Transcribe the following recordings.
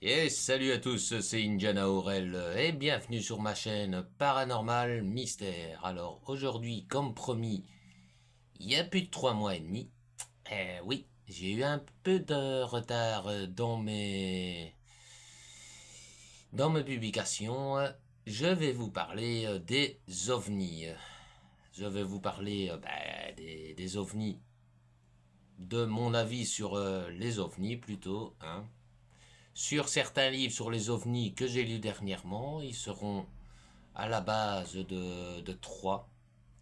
Et salut à tous, c'est Indiana Aurel et bienvenue sur ma chaîne Paranormal Mystère. Alors aujourd'hui, comme promis, il y a plus de 3 mois et demi. Oui, j'ai eu un peu de retard dans mes publications. Je vais vous parler des ovnis. Je vais vous parler des ovnis, de mon avis sur les ovnis plutôt, hein. Sur certains livres sur les ovnis que j'ai lus dernièrement, ils seront à la base de trois.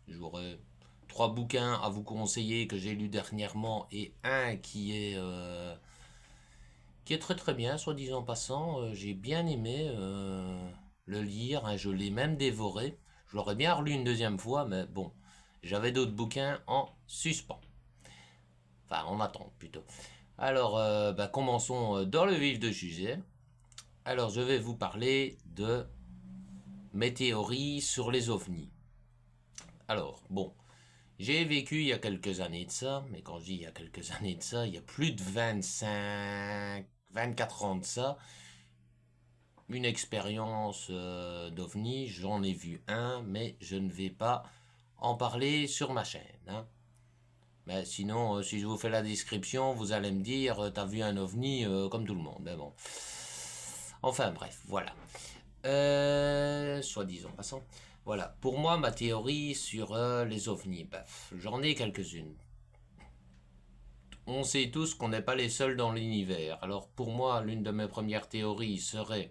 J'aurai trois bouquins à vous conseiller que j'ai lus dernièrement et un qui est très très bien, soit disant en passant. J'ai bien aimé le lire, hein, je l'ai même dévoré. Je l'aurais bien relu une deuxième fois, mais bon, j'avais d'autres bouquins en suspens. Enfin, en attente plutôt. Alors, commençons dans le vif du sujet. Alors, je vais vous parler de mes théories sur les ovnis. Alors, bon, j'ai vécu il y a quelques années de ça, mais quand je dis il y a quelques années de ça, il y a plus de 24 ans de ça, une expérience d'ovni, j'en ai vu un, mais je ne vais pas en parler sur ma chaîne, hein. Mais sinon, si je vous fais la description, vous allez me dire, t'as vu un ovni comme tout le monde. Mais bon. Enfin bref, voilà. Soi-disant passant. Voilà, pour moi, ma théorie sur les ovnis, j'en ai quelques-unes. On sait tous qu'on n'est pas les seuls dans l'univers. Alors pour moi, l'une de mes premières théories serait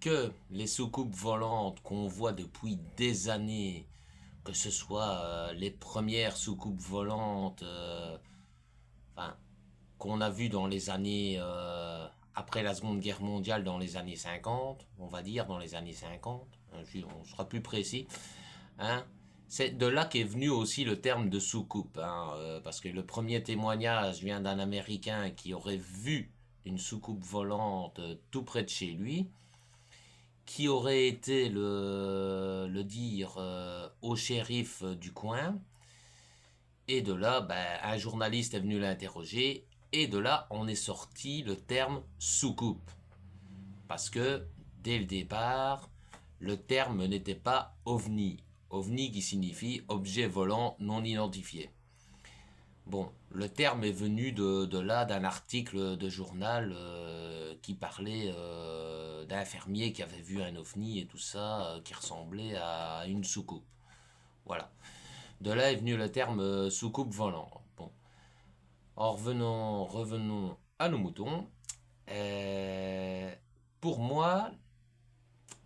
que les soucoupes volantes qu'on voit depuis des années, que ce soit les premières soucoupes volantes, enfin, qu'on a vues dans les années après la Seconde Guerre mondiale, dans les années 50, on va dire dans les années 50, hein, on sera plus précis, hein. C'est de là qu'est venu aussi le terme de soucoupe, hein, parce que le premier témoignage vient d'un Américain qui aurait vu une soucoupe volante tout près de chez lui, qui aurait été le dire au shérif du coin, et de là, un journaliste est venu l'interroger, et de là, on est sorti le terme soucoupe. Parce que, dès le départ, le terme n'était pas ovni. OVNI qui signifie objet volant non identifié. Bon, le terme est venu de là, d'un article de journal qui parlait d'un fermier qui avait vu un ovni et tout ça, qui ressemblait à une soucoupe. Voilà. De là est venu le terme soucoupe volant. Bon. En revenons à nos moutons. Euh, pour moi,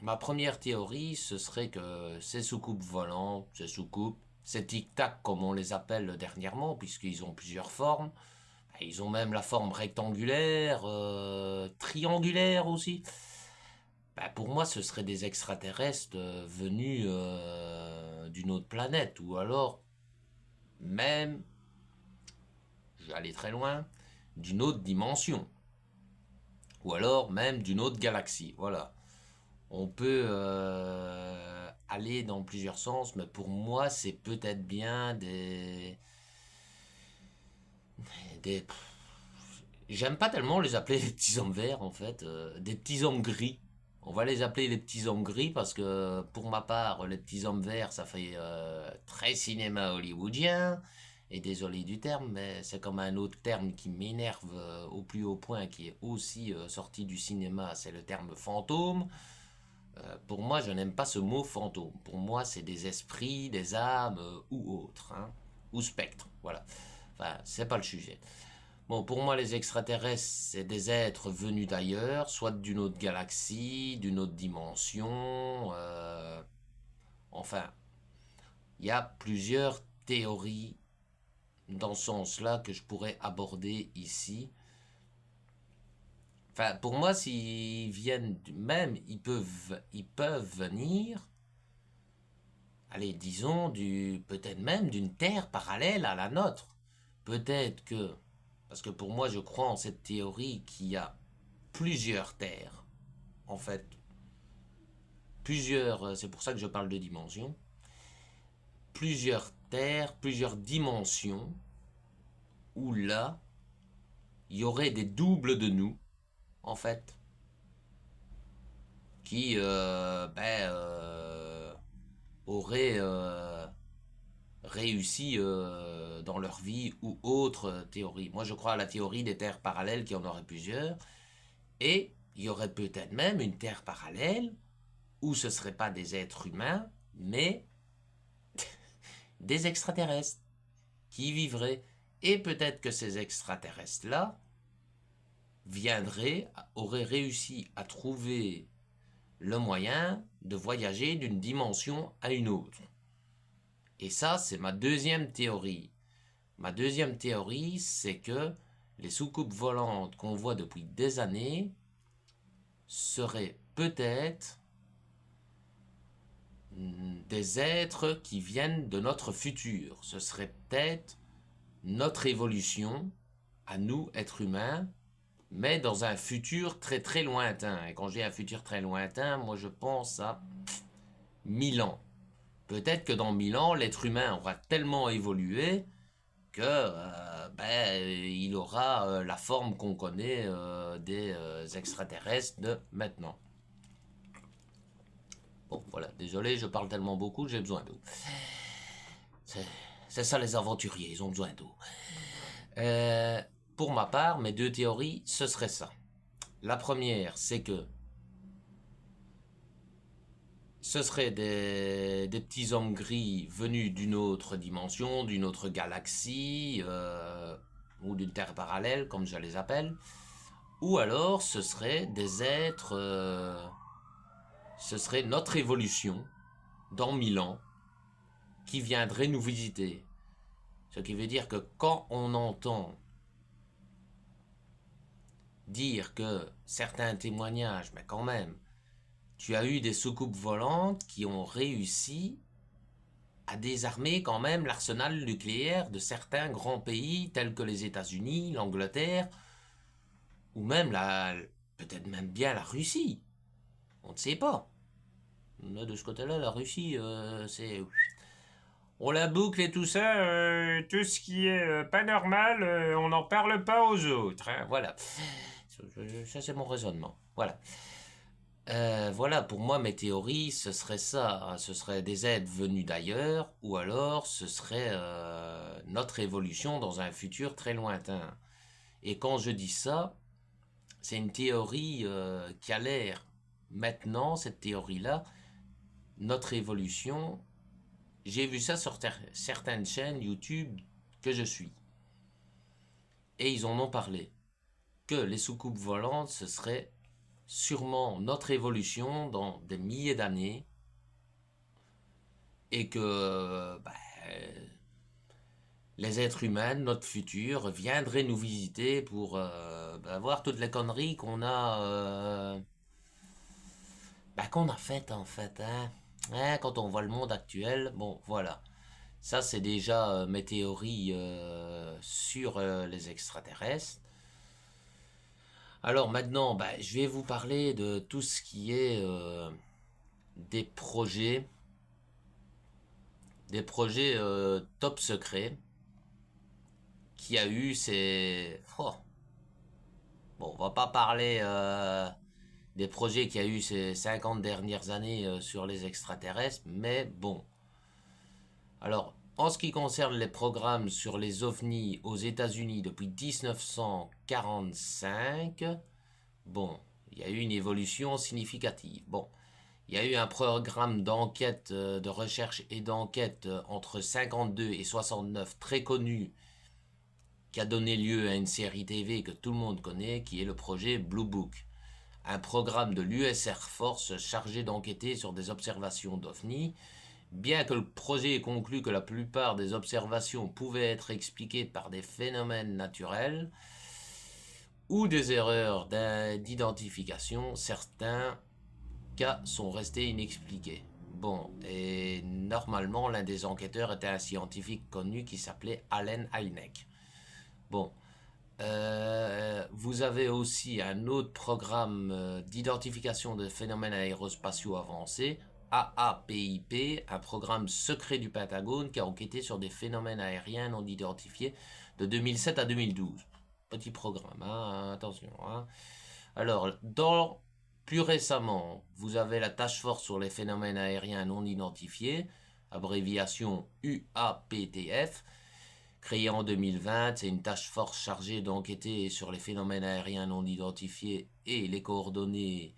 ma première théorie, ce serait que ces soucoupes volantes, ces tic-tac comme on les appelle dernièrement, puisqu'ils ont plusieurs formes, ils ont même la forme rectangulaire, triangulaire aussi. Pour moi, ce seraient des extraterrestres venus d'une autre planète, ou alors même, je vais aller très loin, d'une autre dimension, ou alors même d'une autre galaxie. Voilà. On peut aller dans plusieurs sens, mais pour moi, c'est peut-être bien des... J'aime pas tellement les appeler les petits hommes verts, en fait. Des petits hommes gris. On va les appeler les petits hommes gris parce que, pour ma part, les petits hommes verts, ça fait très cinéma hollywoodien. Et désolé du terme, mais c'est comme un autre terme qui m'énerve au plus haut point, qui est aussi sorti du cinéma, c'est le terme fantôme. Pour moi, je n'aime pas ce mot fantôme. Pour moi, c'est des esprits, des âmes ou autres, hein, ou spectres. Voilà. Enfin, c'est pas le sujet. Bon, pour moi, les extraterrestres, c'est des êtres venus d'ailleurs, soit d'une autre galaxie, d'une autre dimension. Enfin, il y a plusieurs théories dans ce sens-là que je pourrais aborder ici. Enfin, pour moi, s'ils viennent, même, ils peuvent venir, allez, disons, peut-être même d'une terre parallèle à la nôtre. Peut-être que, parce que pour moi, je crois en cette théorie qu'il y a plusieurs terres, en fait. C'est pour ça que je parle de dimensions. Plusieurs terres, plusieurs dimensions, où là, il y aurait des doubles de nous, en fait, qui auraient réussi dans leur vie ou autre théorie. Moi, je crois à la théorie des terres parallèles, qui en aurait plusieurs, et il y aurait peut-être même une terre parallèle où ce ne seraient pas des êtres humains, mais des extraterrestres qui y vivraient. Et peut-être que ces extraterrestres-là auraient réussi à trouver le moyen de voyager d'une dimension à une autre. Et ça, c'est ma deuxième théorie. Ma deuxième théorie, c'est que les soucoupes volantes qu'on voit depuis des années seraient peut-être des êtres qui viennent de notre futur. Ce serait peut-être notre évolution à nous, êtres humains, mais dans un futur très très lointain. Et quand j'ai un futur très lointain, moi je pense à 1000 ans. Peut-être que dans 1000 ans, l'être humain aura tellement évolué que il aura la forme qu'on connaît des extraterrestres de maintenant. Bon, voilà, désolé, je parle tellement beaucoup, j'ai besoin d'eau. C'est ça les aventuriers, ils ont besoin d'eau. Pour ma part, mes deux théories, ce serait ça. La première, c'est que ce seraient des petits hommes gris venus d'une autre dimension, d'une autre galaxie, ou d'une terre parallèle, comme je les appelle. Ou alors, ce seraient des êtres... ce serait notre évolution, dans 1000 ans, qui viendrait nous visiter. Ce qui veut dire que quand on entend dire que certains témoignages, mais quand même, tu as eu des soucoupes volantes qui ont réussi à désarmer quand même l'arsenal nucléaire de certains grands pays tels que les États-Unis, l'Angleterre, ou même peut-être même bien la Russie. On ne sait pas. Là, de ce côté-là, la Russie, c'est... On la boucle et tout ça, tout ce qui est pas normal, on n'en parle pas aux autres. Hein, voilà. Ça, c'est mon raisonnement. Voilà. Voilà, pour moi, mes théories, ce serait ça. Hein. Ce serait des êtres venus d'ailleurs, ou alors ce serait notre évolution dans un futur très lointain. Et quand je dis ça, c'est une théorie qui a l'air, maintenant, cette théorie-là, notre évolution, j'ai vu ça sur certaines chaînes YouTube que je suis. Et ils en ont parlé. Que les soucoupes volantes, ce serait sûrement notre évolution dans des milliers d'années. Et que les êtres humains, notre futur, viendraient nous visiter pour voir toutes les conneries qu'on a faites en fait. Hein, quand on voit le monde actuel, bon voilà. Ça, c'est déjà mes théories sur les extraterrestres. Alors maintenant, je vais vous parler de tout ce qui est des projets top secrets qui a eu ces... Oh. Bon, on va pas parler des projets qu'il y a eu ces 50 dernières années sur les extraterrestres, mais bon. Alors, en ce qui concerne les programmes sur les ovnis aux États-Unis depuis 1945, bon, il y a eu une évolution significative. Bon, il y a eu un programme d'enquête, de recherche et d'enquête entre 52 et 69 très connu qui a donné lieu à une série TV que tout le monde connaît, qui est le projet Blue Book. Un programme de l'US Air Force chargé d'enquêter sur des observations d'OVNI. Bien que le projet ait conclu que la plupart des observations pouvaient être expliquées par des phénomènes naturels ou des erreurs d'identification, certains cas sont restés inexpliqués. Bon, et normalement, l'un des enquêteurs était un scientifique connu qui s'appelait Allen Hynek. Bon, vous avez aussi un autre programme d'identification de phénomènes aérospatiaux avancés, AAPIP, un programme secret du Pentagone qui a enquêté sur des phénomènes aériens non identifiés de 2007 à 2012. Petit programme, hein, attention. Hein. Alors, plus récemment, vous avez la Task Force sur les phénomènes aériens non identifiés, abréviation UAPTF, créée en 2020. C'est une Task Force chargée d'enquêter sur les phénomènes aériens non identifiés et les coordonnées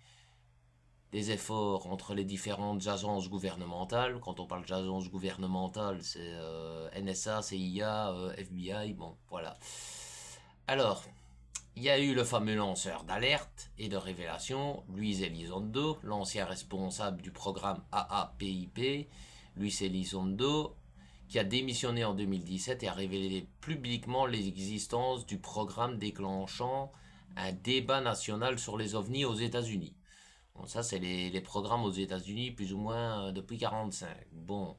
des efforts entre les différentes agences gouvernementales. Quand on parle d'agences gouvernementales, c'est NSA, CIA, FBI, bon, voilà. Alors, il y a eu le fameux lanceur d'alerte et de révélation, Luis Elizondo, l'ancien responsable du programme AAPIP, Luis Elizondo, qui a démissionné en 2017 et a révélé publiquement l'existence du programme déclenchant un débat national sur les ovnis aux États-Unis. Bon, ça, c'est les programmes aux États-Unis, plus ou moins depuis 1945. Bon.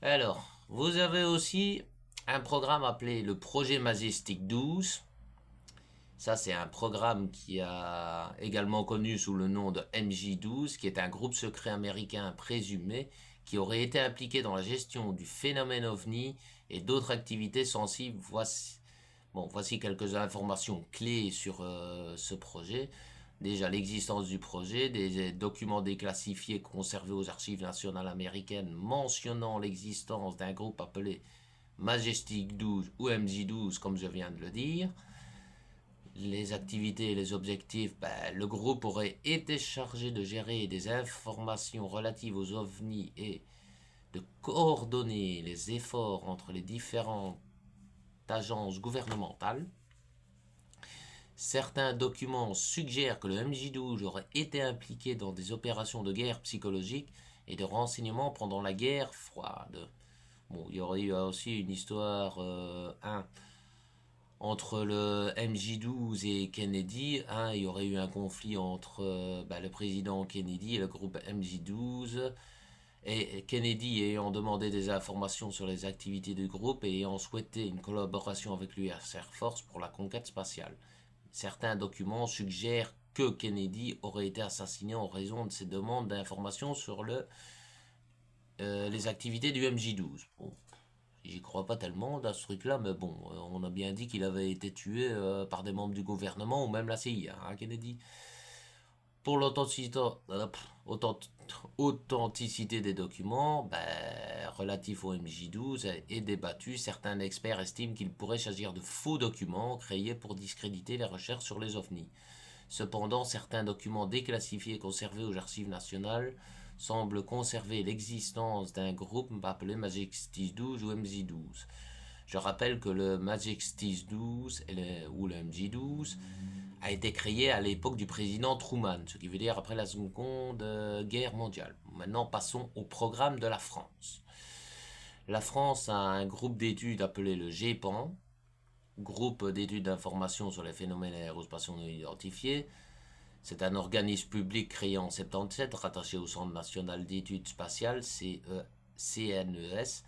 Alors, vous avez aussi un programme appelé le Projet Majestic 12. Ça, c'est un programme qui a également connu sous le nom de MJ12, qui est un groupe secret américain présumé qui aurait été impliqué dans la gestion du phénomène OVNI et d'autres activités sensibles. Voici quelques informations clés sur ce projet. Déjà, l'existence du projet, des documents déclassifiés conservés aux archives nationales américaines mentionnant l'existence d'un groupe appelé Majestic 12 ou MJ12, comme je viens de le dire. Les activités et les objectifs, le groupe aurait été chargé de gérer des informations relatives aux ovnis et de coordonner les efforts entre les différentes agences gouvernementales. Certains documents suggèrent que le MJ12 aurait été impliqué dans des opérations de guerre psychologique et de renseignement pendant la guerre froide. Bon, il y aurait eu aussi une histoire entre le MJ12 et Kennedy. Il y aurait eu un conflit entre le président Kennedy et le groupe MJ12. Et Kennedy ayant demandé des informations sur les activités du groupe et ayant souhaité une collaboration avec l'US Air Force pour la conquête spatiale. Certains documents suggèrent que Kennedy aurait été assassiné en raison de ses demandes d'informations sur les activités du MJ12. Bon, j'y crois pas tellement dans ce truc-là, mais bon, on a bien dit qu'il avait été tué par des membres du gouvernement ou même la CIA, hein, Kennedy. Pour l'authenticité des documents relatifs au MJ12 est débattue. Certains experts estiment qu'il pourrait s'agir de faux documents créés pour discréditer les recherches sur les ovnis. Cependant, certains documents déclassifiés conservés aux archives nationales semblent conserver l'existence d'un groupe appelé Majestic 12 ou MJ12. Je rappelle que le Majestic 12 ou le MJ12 a été créé à l'époque du président Truman, ce qui veut dire après la Seconde Guerre mondiale. Maintenant, passons au programme de la France. La France a un groupe d'études appelé le GEPAN, groupe d'études d'information sur les phénomènes aérospatiaux non identifiés. C'est un organisme public créé en 1977, rattaché au Centre national d'études spatiales, CNES.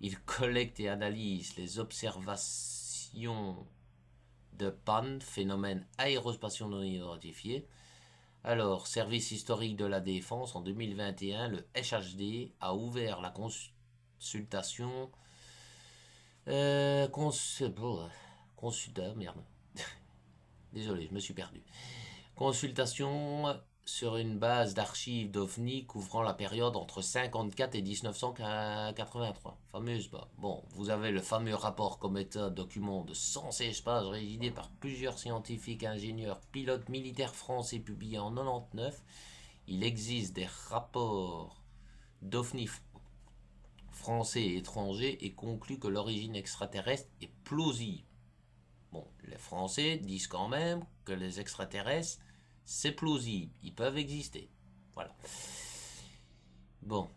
Il collecte et analyse les observations de panne, phénomènes aérospatiaux non identifiés. Alors, service historique de la défense, en 2021, le HHD a ouvert la consultation. Merde. Désolé, je me suis perdu. Consultation sur une base d'archives d'OVNI couvrant la période entre 54 et 1983. Fameuse bas. Bon, vous avez le fameux rapport comme état document de 116 pages rédigé par plusieurs scientifiques, ingénieurs, pilotes militaires français publié en 99. Il existe des rapports d'OVNI français et étrangers et conclut que l'origine extraterrestre est plausible. Bon, les Français disent quand même que les extraterrestres, c'est plausible, ils peuvent exister. Voilà. Bon,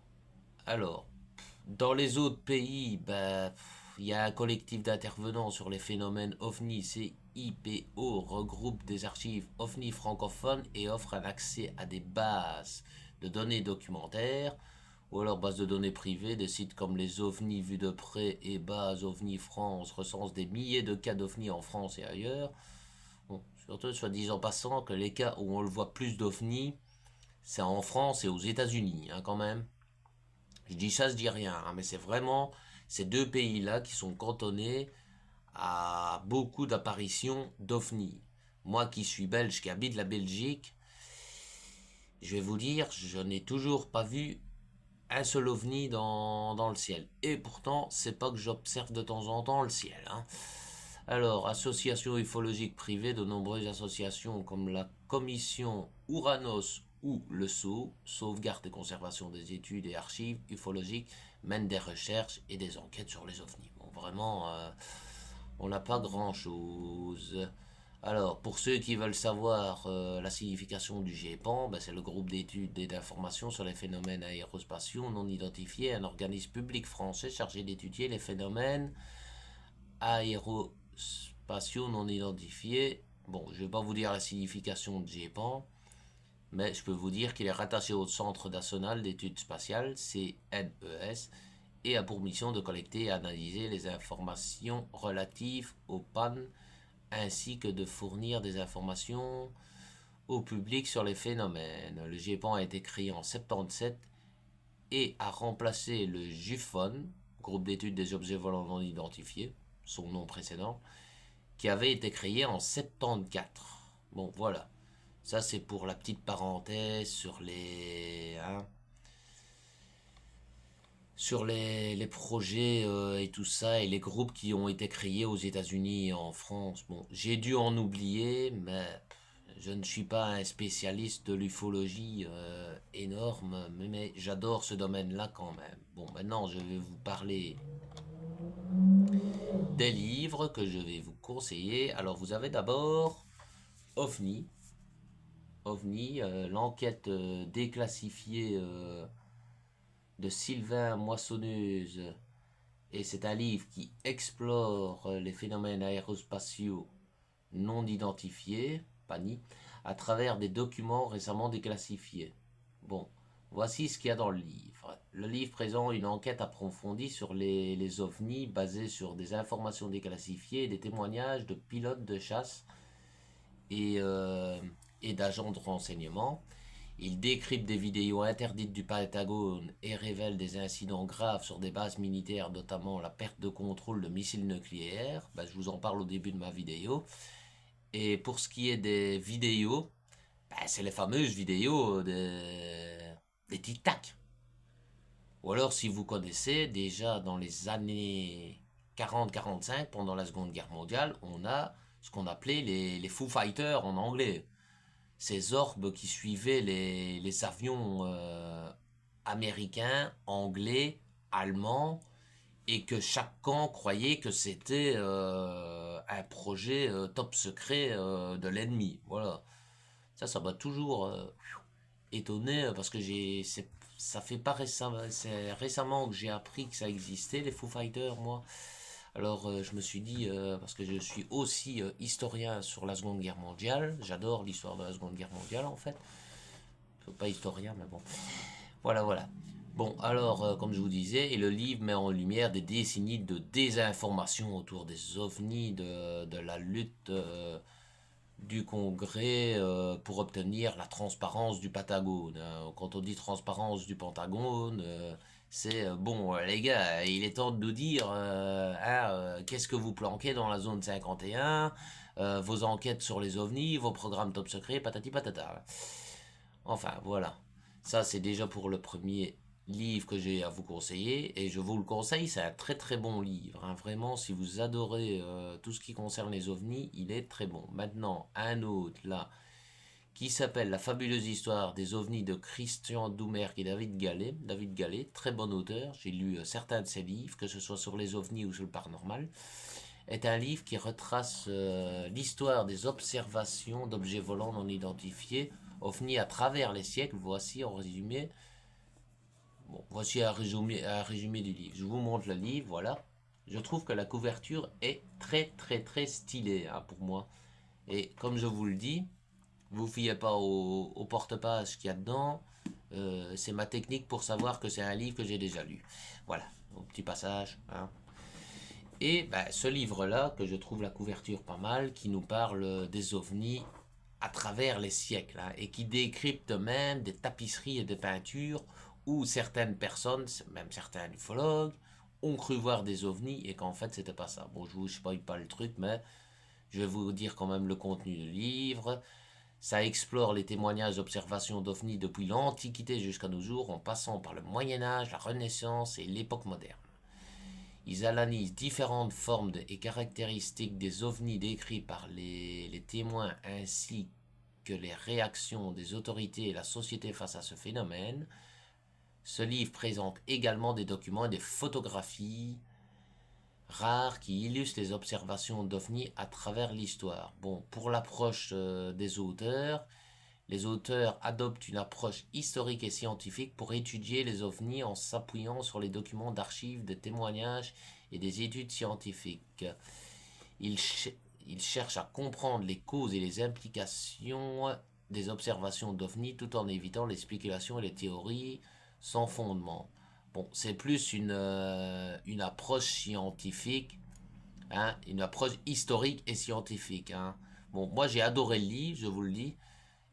alors, dans les autres pays, il y a un collectif d'intervenants sur les phénomènes OVNI, CIPO, regroupe des archives OVNI francophones et offre un accès à des bases de données documentaires ou alors bases de données privées. Des sites comme les OVNI vus de près et Base OVNI France recensent des milliers de cas d'OVNI en France et ailleurs. Bon, surtout, soit disant passant, que les cas où on le voit plus d'OVNI, c'est en France et aux États-Unis, hein, quand même. Je dis ça, je dis rien, hein, mais c'est vraiment ces deux pays-là qui sont cantonnés à beaucoup d'apparitions d'OVNI. moi qui suis belge, qui habite la Belgique, je vais vous dire, je n'ai toujours pas vu un seul ovni dans le ciel. Et pourtant, c'est pas que j'observe de temps en temps le ciel, hein. Alors, associations ufologiques privées, de nombreuses associations comme la Commission Ouranos ou le SO, sauvegarde et conservation des études et archives ufologiques, mènent des recherches et des enquêtes sur les ovnis. Bon, vraiment, on n'a pas grand-chose. Alors, pour ceux qui veulent savoir la signification du GEPAN, ben, c'est le groupe d'études et d'informations sur les phénomènes aérospatiaux non identifiés, un organisme public français chargé d'étudier les phénomènes aérospatiaux non identifiés. Bon, je ne vais pas vous dire la signification de GEPAN, mais je peux vous dire qu'il est rattaché au Centre national d'études spatiales, CNES, et a pour mission de collecter et analyser les informations relatives aux pannes ainsi que de fournir des informations au public sur les phénomènes. Le GEPAN a été créé en 77 et a remplacé le JUFON, groupe d'études des objets volants non identifiés, son nom précédent, qui avait été créé en 74. Bon, voilà. Ça, c'est pour la petite parenthèse sur les projets et tout ça, et les groupes qui ont été créés aux États-Unis et en France. Bon, j'ai dû en oublier, mais je ne suis pas un spécialiste de l'ufologie énorme, mais j'adore ce domaine-là quand même. Bon, maintenant, je vais vous parler des livres que je vais vous conseiller. Alors, vous avez d'abord OVNI. OVNI, l'enquête déclassifiée de Sylvain Moissonneuse. Et c'est un livre qui explore les phénomènes aérospatiaux non identifiés, PANI, à travers des documents récemment déclassifiés. Bon, voici ce qu'il y a dans le livre. Le livre présente une enquête approfondie sur les ovnis basée sur des informations déclassifiées et des témoignages de pilotes de chasse et, euh, et d'agents de renseignement. Il décrypte des vidéos interdites du Pentagone et révèle des incidents graves sur des bases militaires, notamment la perte de contrôle de missiles nucléaires. Ben, je vous en parle au début de ma vidéo. Et pour ce qui est des vidéos, ben, c'est les fameuses vidéos des Tic Tac. Ou alors, si vous connaissez, déjà dans les années 40-45, pendant la Seconde Guerre mondiale, on a ce qu'on appelait les Foo Fighters en anglais. Ces orbes qui suivaient les avions américains, anglais, allemands, et que chaque camp croyait que c'était un projet top secret de l'ennemi. Voilà. Ça m'a toujours étonné parce que ça fait pas récemment, c'est récemment que j'ai appris que ça existait, les Foo Fighters, moi. Alors je me suis dit, parce que je suis aussi historien sur la Seconde Guerre mondiale, j'adore l'histoire de la Seconde Guerre mondiale en fait, pas historien mais bon, voilà voilà. Bon alors comme je vous disais, et le livre met en lumière des décennies de désinformation autour des ovnis, de la lutte du Congrès pour obtenir la transparence du Pentagone. Quand on dit transparence du Pentagone, c'est bon, les gars, il est temps de nous dire qu'est-ce que vous planquez dans la zone 51, vos enquêtes sur les ovnis, vos programmes top secret, patati patata. Enfin, voilà. Ça, c'est déjà pour le premier livre que j'ai à vous conseiller. Et je vous le conseille, c'est un très très bon livre, hein. Vraiment, si vous adorez tout ce qui concerne les ovnis, il est très bon. Maintenant, un autre là, qui s'appelle La fabuleuse histoire des ovnis de Christian Doumerc et David Gallet. David Gallet, très bon auteur. J'ai lu certains de ses livres, que ce soit sur les ovnis ou sur le paranormal. Est un livre qui retrace l'histoire des observations d'objets volants non identifiés, ovnis à travers les siècles. Voici en résumé. Bon, voici un résumé du livre. Je vous montre le livre, voilà. Je trouve que la couverture est très très très stylée hein, pour moi. Et comme je vous le dis, vous fiez pas au porte-page qu'il y a dedans. C'est ma technique pour savoir que c'est un livre que j'ai déjà lu. Voilà, un petit passage. Hein. Et ben, ce livre-là, que je trouve la couverture pas mal, qui nous parle des ovnis à travers les siècles, hein, et qui décrypte même des tapisseries et des peintures où certaines personnes, même certains ufologues, ont cru voir des ovnis et qu'en fait c'était pas ça. Bon, je vous spoil pas le truc, mais Je vais vous dire quand même le contenu du livre. Ça explore les témoignages d'observations d'OVNI depuis l'Antiquité jusqu'à nos jours, en passant par le Moyen Âge, la Renaissance et l'époque moderne. Ils analysent différentes formes et caractéristiques des ovnis décrits par les témoins ainsi que les réactions des autorités et la société face à ce phénomène. Ce livre présente également des documents et des photographies rares qui illustrent les observations d'ovnis à travers l'histoire. Bon, pour l'approche des auteurs, les auteurs adoptent une approche historique et scientifique pour étudier les ovnis en s'appuyant sur les documents d'archives, de témoignages et des études scientifiques. Ils, ils cherchent à comprendre les causes et les implications des observations d'ovnis tout en évitant les spéculations et les théories sans fondement. Bon, c'est plus une approche scientifique, hein, une approche historique et scientifique. Hein. Bon, moi j'ai adoré le livre, je vous le dis,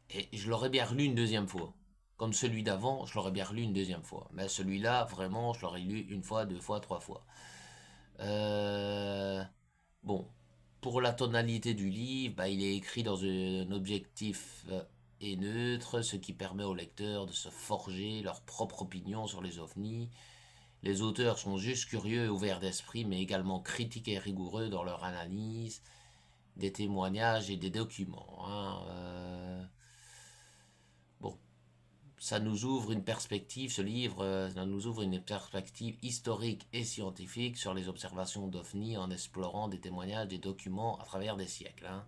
et je l'aurais bien relu une deuxième fois. Comme celui d'avant, je l'aurais bien relu une deuxième fois. Mais celui-là, vraiment, je l'aurais lu une fois, deux fois, trois fois. Bon, pour la tonalité du livre, bah, il est écrit dans un objectif et neutre, ce qui permet aux lecteurs de se forger leur propre opinion sur les ovnis. Les auteurs sont juste curieux et ouverts d'esprit, mais également critiques et rigoureux dans leur analyse des témoignages et des documents. Hein. Bon, ça nous ouvre une perspective, ce livre, ça nous ouvre une perspective historique et scientifique sur les observations d'OVNI en explorant des témoignages, des documents à travers des siècles. Hein.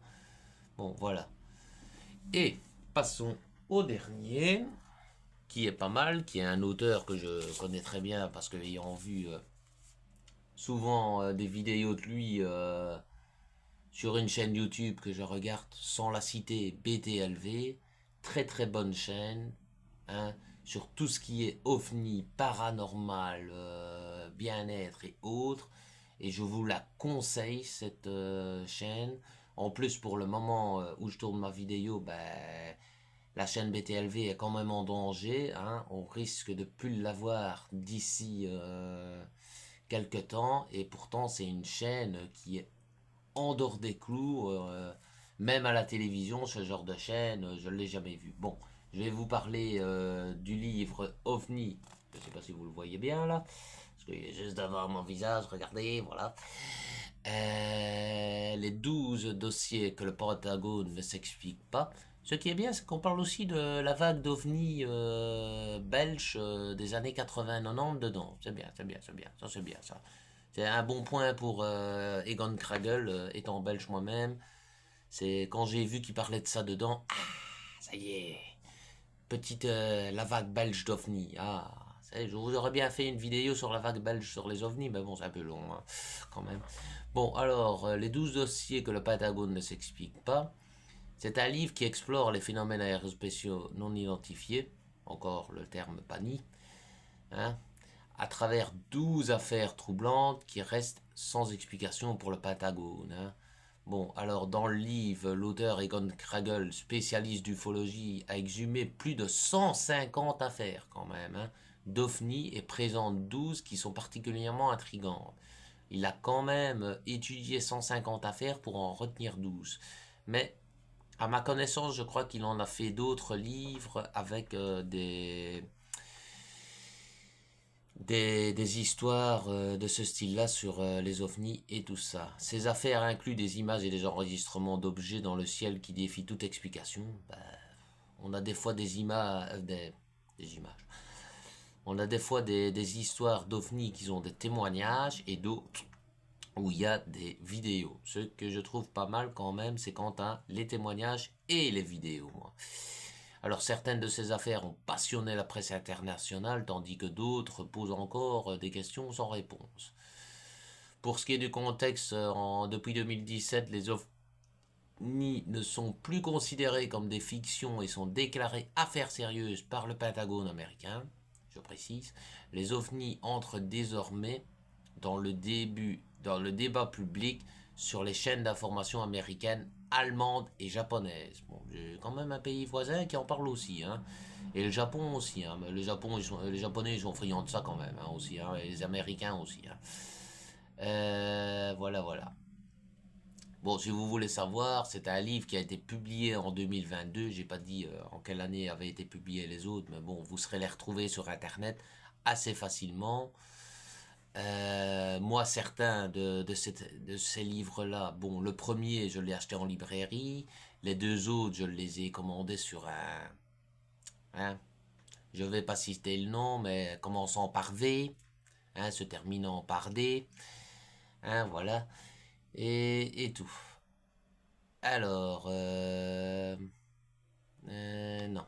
Bon, voilà. Et passons au dernier, qui est pas mal, qui est un auteur que je connais très bien parce que ayant vu souvent des vidéos de lui sur une chaîne YouTube que je regarde sans la citer, BTLV, très très bonne chaîne, hein, sur tout ce qui est ovni, paranormal, bien-être et autres. Et je vous la conseille, cette chaîne. En plus, pour le moment où je tourne ma vidéo, ben, la chaîne BTLV est quand même en danger. Hein. On risque de plus l'avoir d'ici quelques temps. Et pourtant, c'est une chaîne qui est en dehors des clous. Même à la télévision, ce genre de chaîne, je ne l'ai jamais vu. Bon, je vais vous parler du livre OVNI. Je ne sais pas si vous le voyez bien là. Parce qu'il est juste devant mon visage. Regardez, voilà. Les 12 dossiers que le Pentagone ne s'explique pas. Ce qui est bien, c'est qu'on parle aussi de la vague d'OVNI belge des années 80-90 dedans. C'est bien, c'est bien, c'est bien. Ça, c'est bien, ça. C'est un bon point pour Egon Kragel, étant belge moi-même. C'est quand j'ai vu qu'il parlait de ça dedans. Ah, ça y est. Petite la vague belge d'OVNI. Ah, je vous aurais bien fait une vidéo sur la vague belge sur les ovnis, mais bon, c'est un peu long, hein, quand même. Bon, alors, les 12 dossiers que le Pentagone ne s'explique pas. C'est un livre qui explore les phénomènes aérospatiaux non identifiés, encore le terme PANI, hein, à travers 12 affaires troublantes qui restent sans explication pour le Pentagone. Hein. Bon, alors dans le livre, l'auteur Egon Kragel, spécialiste d'ufologie, a exhumé plus de 150 affaires quand même, hein, d'OVNI et présente 12 qui sont particulièrement intrigantes. Il a quand même étudié 150 affaires pour en retenir 12. Mais à ma connaissance, je crois qu'il en a fait d'autres livres avec des histoires de ce style-là sur les ovnis et tout ça. Ces affaires incluent des images et des enregistrements d'objets dans le ciel qui défient toute explication. Ben, on a des fois des images, des images. On a des fois des histoires d'ovnis qui ont des témoignages et d'autres où il y a des vidéos. Ce que je trouve pas mal quand même, c'est quand t'as les témoignages et les vidéos. Moi. Alors certaines de ces affaires ont passionné la presse internationale, tandis que d'autres posent encore des questions sans réponse. Pour ce qui est du contexte, depuis 2017, les ovnis ne sont plus considérés comme des fictions et sont déclarés affaires sérieuses par le Pentagone américain. Je précise, les ovnis entrent désormais dans le débat public sur les chaînes d'information américaines, allemandes et japonaises. Bon, j'ai quand même un pays voisin qui en parle aussi, hein. Et le Japon aussi, hein. Les Japonais, ils sont friands de ça quand même, hein, aussi, hein. Et les Américains aussi, hein. Voilà, voilà. Bon, si vous voulez savoir, c'est un livre qui a été publié en 2022. J'ai pas dit en quelle année avaient été publiés les autres, mais bon, vous serez les retrouver sur Internet assez facilement. Moi, certains de ces livres-là, bon, le premier, je l'ai acheté en librairie. Les deux autres, je les ai commandés sur un... Hein, je vais pas citer le nom, mais commençant par V, hein, se terminant par D. Hein, voilà. Et tout. Alors, non.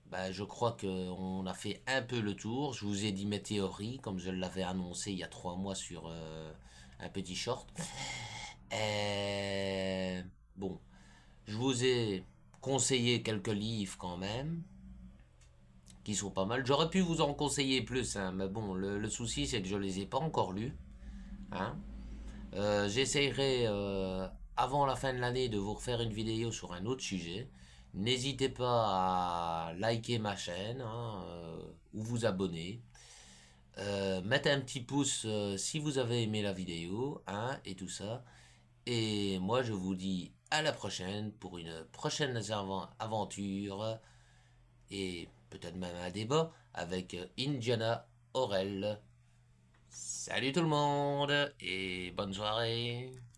Bah, je crois qu'on a fait un peu le tour. Je vous ai dit mes théories, comme je l'avais annoncé il y a 3 mois sur un petit short. Euh, bon, je vous ai conseillé quelques livres quand même, qui sont pas mal. J'aurais pu vous en conseiller plus, hein, mais bon, le souci c'est que je les ai pas encore lus. Hein. J'essayerai avant la fin de l'année de vous refaire une vidéo sur un autre sujet. N'hésitez pas à liker ma chaîne hein, ou vous abonner. Mettez un petit pouce si vous avez aimé la vidéo hein, et tout ça. Et moi je vous dis à la prochaine pour une prochaine aventure et peut-être même un débat avec Indiana Aurel. Salut tout le monde et bonne soirée.